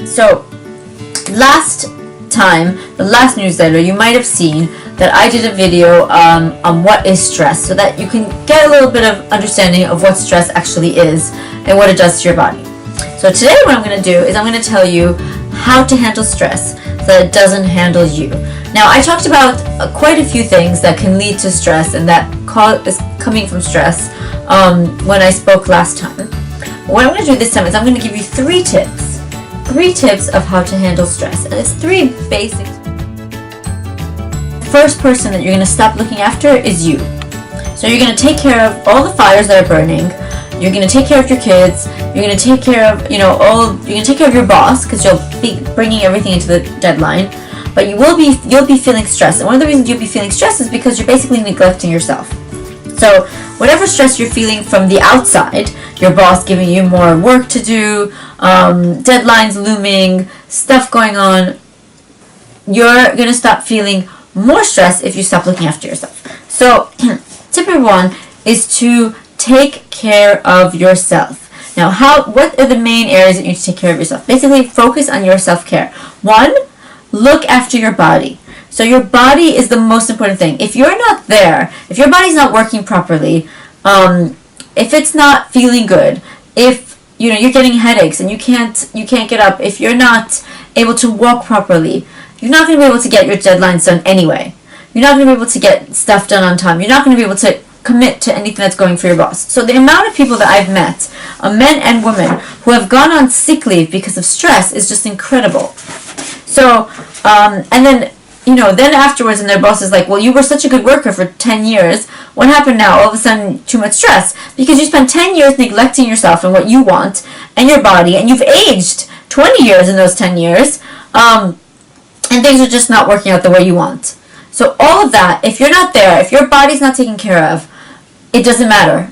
So last time, the last newsletter, you might have seen that I did a video on what is stress, so that you can get a little bit of understanding of what stress actually is and what it does to your body. So today what I'm going to do is I'm going to tell you how to handle stress so that it doesn't handle you. Now, I talked about quite a few things that can lead to stress and that is coming from stress when I spoke last time. What I'm going to do this time is I'm going to give you 3 tips. 3 tips of how to handle stress. And it's 3 basic. The first person that you're going to stop looking after is you. So you're going to take care of all the fires that are burning. You're going to take care of your kids. You're going to take care of, you're going to take care of your boss, because you'll be bringing everything into the deadline. But you'll be feeling stressed. And one of the reasons you'll be feeling stressed is because you're basically neglecting yourself. So whatever stress you're feeling from the outside, your boss giving you more work to do, deadlines looming, stuff going on, you're going to stop feeling more stress if you stop looking after yourself. So tip number 1 is to take care of yourself. Now, what are the main areas that you need to take care of yourself? Basically, focus on your self-care. 1, look after your body. So your body is the most important thing. If you're not there, if your body's not working properly, if it's not feeling good, if you're getting headaches and you can't get up, if you're not able to walk properly, you're not going to be able to get your deadlines done anyway. You're not going to be able to get stuff done on time. You're not going to be able to commit to anything that's going for your boss. So the amount of people that I've met, men and women, who have gone on sick leave because of stress is just incredible. So, and then, then afterwards, and their boss is like, well, you were such a good worker for 10 years. What happened now? All of a sudden, too much stress. Because you spent 10 years neglecting yourself and what you want and your body, and you've aged 20 years in those 10 years, and things are just not working out the way you want. So all of that, if you're not there, if your body's not taken care of, it doesn't matter.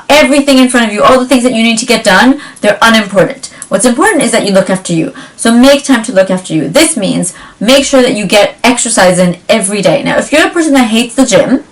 Everything in front of you, all the things that you need to get done, they're unimportant. What's important is that you look after you. So make time to look after you. This means make sure that you get exercise in every day. Now, if you're a person that hates the gym,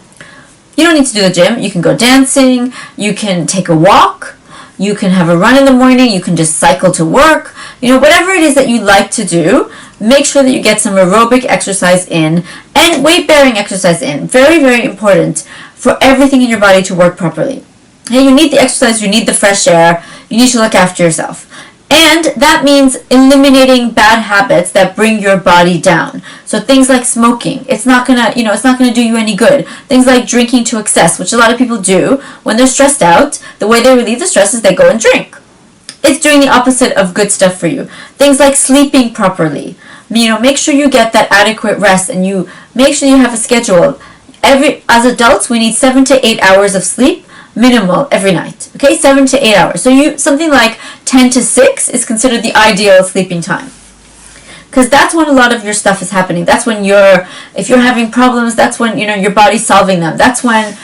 you don't need to do the gym. You can go dancing. You can take a walk. You can have a run in the morning. You can just cycle to work. Whatever it is that you like to do, make sure that you get some aerobic exercise in and weight-bearing exercise in. Very, very important for everything in your body to work properly. Okay, you need the exercise, you need the fresh air, you need to look after yourself. And that means eliminating bad habits that bring your body down. So things like smoking, it's not gonna do you any good. Things like drinking to excess, which a lot of people do when they're stressed out. The way they relieve the stress is they go and drink. It's doing the opposite of good stuff for you. Things like sleeping properly. Make sure you get that adequate rest, and you make sure you have a schedule. As adults, we need 7 to 8 hours of sleep minimal every night. Okay, 7 to 8 hours. So something like 10 to 6 is considered the ideal sleeping time, because that's when a lot of your stuff is happening. That's when if you're having problems, that's when your body's solving them. That's when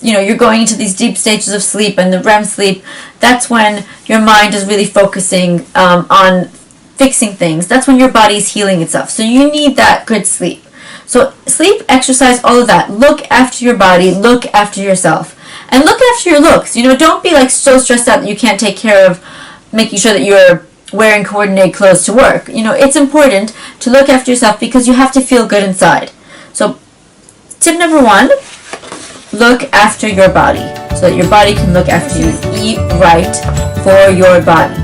you're going into these deep stages of sleep and the REM sleep. That's when your mind is really focusing on fixing things. That's when your body's healing itself. So you need that good sleep. So sleep, exercise, all of that. Look after your body. Look after yourself. And look after your looks. Don't be so stressed out that you can't take care of making sure that you're wearing coordinated clothes to work. It's important to look after yourself because you have to feel good inside. So tip number 1, look after your body so that your body can look after you. Eat right for your body.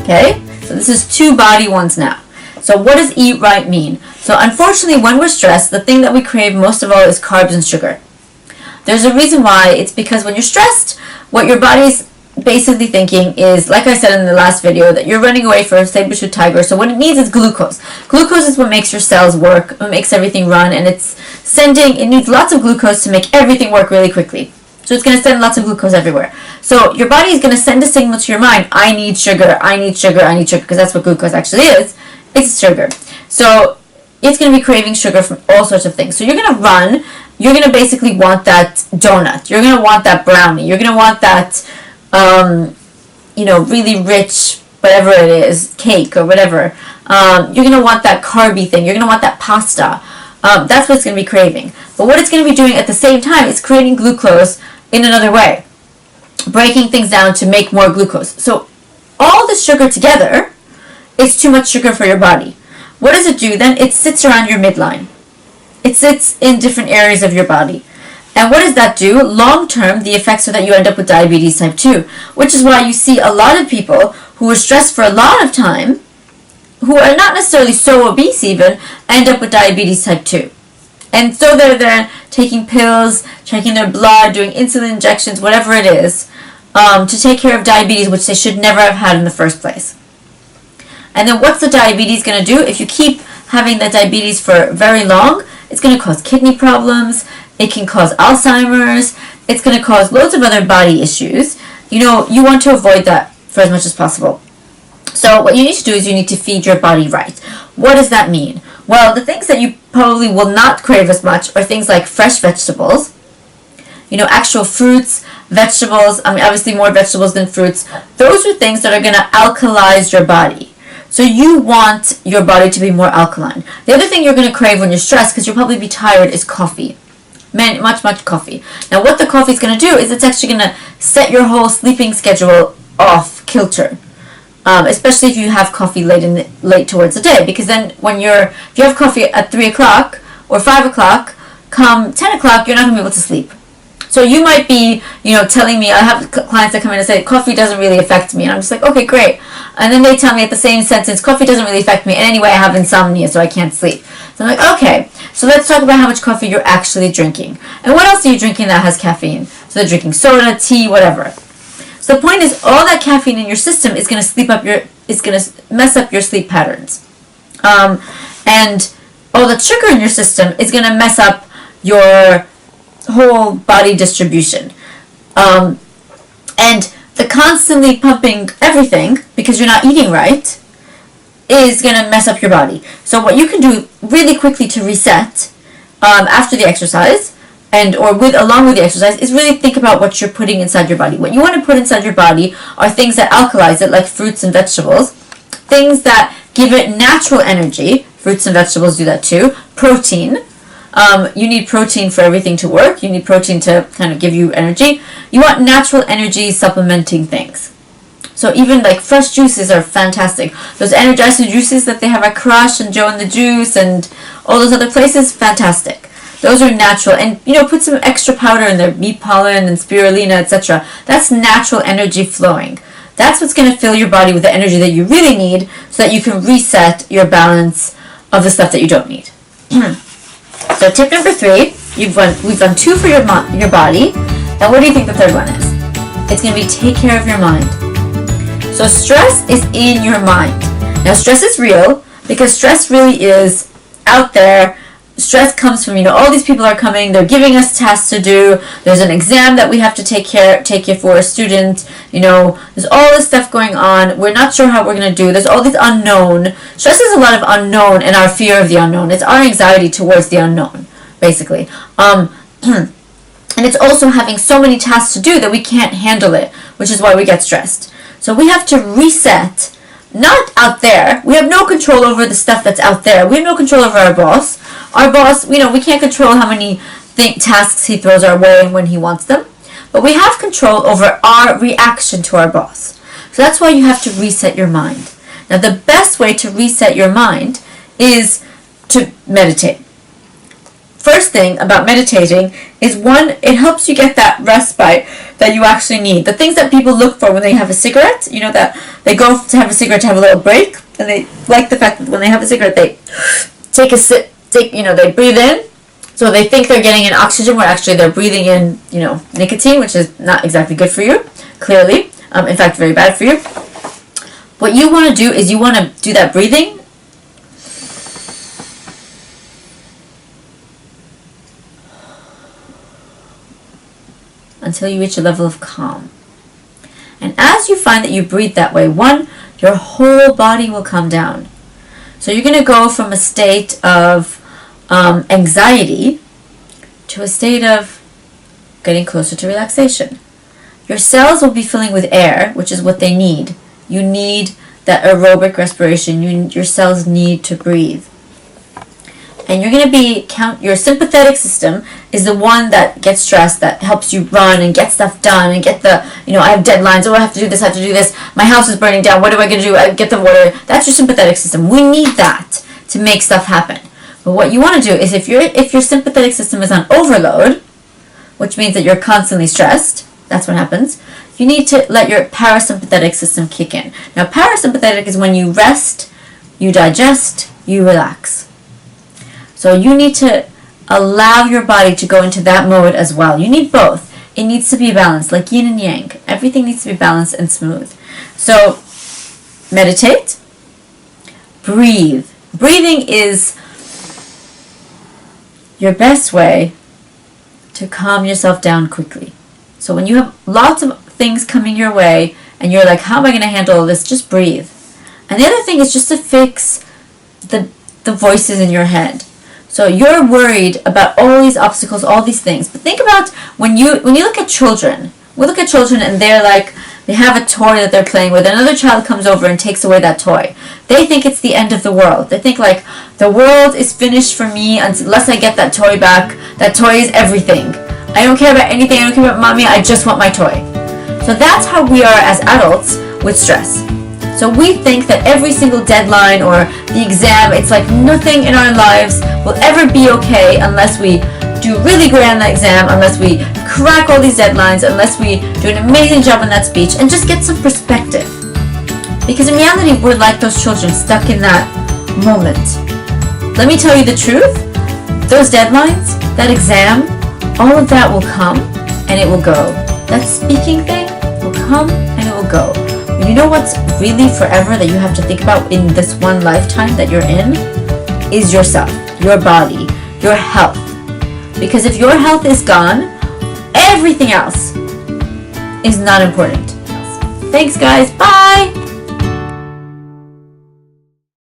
Okay? So this is 2 body ones now. So what does eat right mean? So unfortunately, when we're stressed, the thing that we crave most of all is carbs and sugar. There's a reason why. It's because when you're stressed, what your body's basically thinking is, like I said in the last video, that you're running away from a saber-tooth tiger. So what it needs is glucose. Glucose is what makes your cells work, what makes everything run, and it needs lots of glucose to make everything work really quickly. So it's going to send lots of glucose everywhere. So your body is going to send a signal to your mind, I need sugar, I need sugar, I need sugar, because that's what glucose actually is. It's sugar. So it's going to be craving sugar from all sorts of things. So you're going to run. You're going to basically want that donut. You're going to want that brownie. You're going to want that, really rich, whatever it is, cake or whatever. You're going to want that carby thing. You're going to want that pasta. That's what it's going to be craving. But what it's going to be doing at the same time is creating glucose in another way, breaking things down to make more glucose. So all the sugar together it's too much sugar for your body. What does it do then? It sits around your midline. It sits in different areas of your body. And what does that do? Long term, the effects are that you end up with diabetes type 2, which is why you see a lot of people who are stressed for a lot of time, who are not necessarily so obese even, end up with diabetes type 2. And so they're there taking pills, checking their blood, doing insulin injections, whatever it is, to take care of diabetes, which they should never have had in the first place. And then what's the diabetes going to do? If you keep having the diabetes for very long, it's going to cause kidney problems. It can cause Alzheimer's. It's going to cause loads of other body issues. You know, you want to avoid that for as much as possible. So what you need to do is you need to feed your body right. What does that mean? Well, the things that you probably will not crave as much are things like fresh vegetables, you know, actual fruits, vegetables, I mean, obviously more vegetables than fruits. Those are things that are going to alkalize your body. So you want your body to be more alkaline. The other thing you're going to crave when you're stressed, because you'll probably be tired, is coffee. Much coffee. Now what the coffee is going to do is it's actually going to set your whole sleeping schedule off kilter. Especially if you have coffee late towards the day, because then if you have coffee at 3 o'clock or 5 o'clock, come 10 o'clock, you're not going to be able to sleep. So you might be, you know, telling me, I have clients that come in and say, coffee doesn't really affect me. And I'm just like, okay, great. And then they tell me at the same sentence, coffee doesn't really affect me. And anyway, I have insomnia, so I can't sleep. So I'm like, okay, so let's talk about how much coffee you're actually drinking. And what else are you drinking that has caffeine? So they're drinking soda, tea, whatever. So the point is, all that caffeine in your system is going to mess up your sleep patterns. And all that sugar in your system is going to mess up your whole body distribution. And the constantly pumping everything, because you're not eating right, is going to mess up your body. So what you can do really quickly to reset after the exercise, along with the exercise, is really think about what you're putting inside your body. What you want to put inside your body are things that alkalize it, like fruits and vegetables. Things that give it natural energy. Fruits and vegetables do that too. Protein. You need protein for everything to work. You need protein to kind of give you energy. You want natural energy supplementing things. So even like fresh juices are fantastic. Those energizing juices that they have at Crush and Joe and the Juice and all those other places, fantastic. Those are natural. And, you know, put some extra powder in there, beet pollen and spirulina, etc. That's natural energy flowing. That's what's going to fill your body with the energy that you really need so that you can reset your balance of the stuff that you don't need. So tip number 3, we've done 2 for your body. And what do you think the third one is? It's going to be take care of your mind. So stress is in your mind. Now stress is real because stress really is out there. Stress comes from, you know, all these people are coming, they're giving us tasks to do, there's an exam that we have to take care for a student, you know, there's all this stuff going on, we're not sure how we're going to do, there's all this unknown. Stress is a lot of unknown and our fear of the unknown. It's our anxiety towards the unknown, basically. And it's also having so many tasks to do that we can't handle it, which is why we get stressed. So we have to reset, not out there. We have no control over the stuff that's out there. We have no control over our boss. Our boss, you know, we can't control how many tasks he throws our way when he wants them. But we have control over our reaction to our boss. So that's why you have to reset your mind. Now, the best way to reset your mind is to meditate. First thing about meditating is, one, it helps you get that respite that you actually need. The things that people look for when they have a cigarette, you know, that they go to have a cigarette to have a little break, and they like the fact that when they have a cigarette, they take a sip, they breathe in, so they think they're getting in oxygen, where actually they're breathing in, you know, nicotine, which is not exactly good for you, clearly. In fact, very bad for you. What you want to do is you want to do that breathing until you reach a level of calm. And as you find that you breathe that way, one, your whole body will calm down. So you're going to go from a state of anxiety to a state of getting closer to relaxation. Your cells will be filling with air, which is what they need. You need that aerobic respiration. Your cells need to breathe. And you're going to be your sympathetic system is the one that gets stressed, that helps you run and get stuff done and get the, I have deadlines, I have to do this, I have to do this, my house is burning down, what am I going to do? I get the water. That's your sympathetic system. We need that to make stuff happen. But what you want to do is if your sympathetic system is on overload, which means that you're constantly stressed, that's what happens, you need to let your parasympathetic system kick in. Now, parasympathetic is when you rest, you digest, you relax. So you need to allow your body to go into that mode as well. You need both. It needs to be balanced, like yin and yang. Everything needs to be balanced and smooth. So meditate, breathe. Breathing is your best way to calm yourself down quickly. So when you have lots of things coming your way and you're like, how am I going to handle all this? Just breathe. And the other thing is just to fix the voices in your head. So you're worried about all these obstacles, all these things. But think about when you look at children. We look at children and they're like, they have a toy that they're playing with. Another child comes over and takes away that toy. They think it's the end of the world. They think like, the world is finished for me unless I get that toy back. That toy is everything. I don't care about anything. I don't care about mommy. I just want my toy. So that's how we are as adults with stress. So we think that every single deadline or the exam, it's like nothing in our lives will ever be okay unless we do really great on that exam, unless we crack all these deadlines, unless we do an amazing job on that speech, and just get some perspective. Because in reality, we're like those children stuck in that moment. Let me tell you the truth. Those deadlines, that exam, all of that will come and it will go. That speaking thing will come and it will go. You know what's really forever that you have to think about in this one lifetime that you're in? Is yourself, your body, your health. Because if your health is gone, everything else is not important. Thanks guys, bye!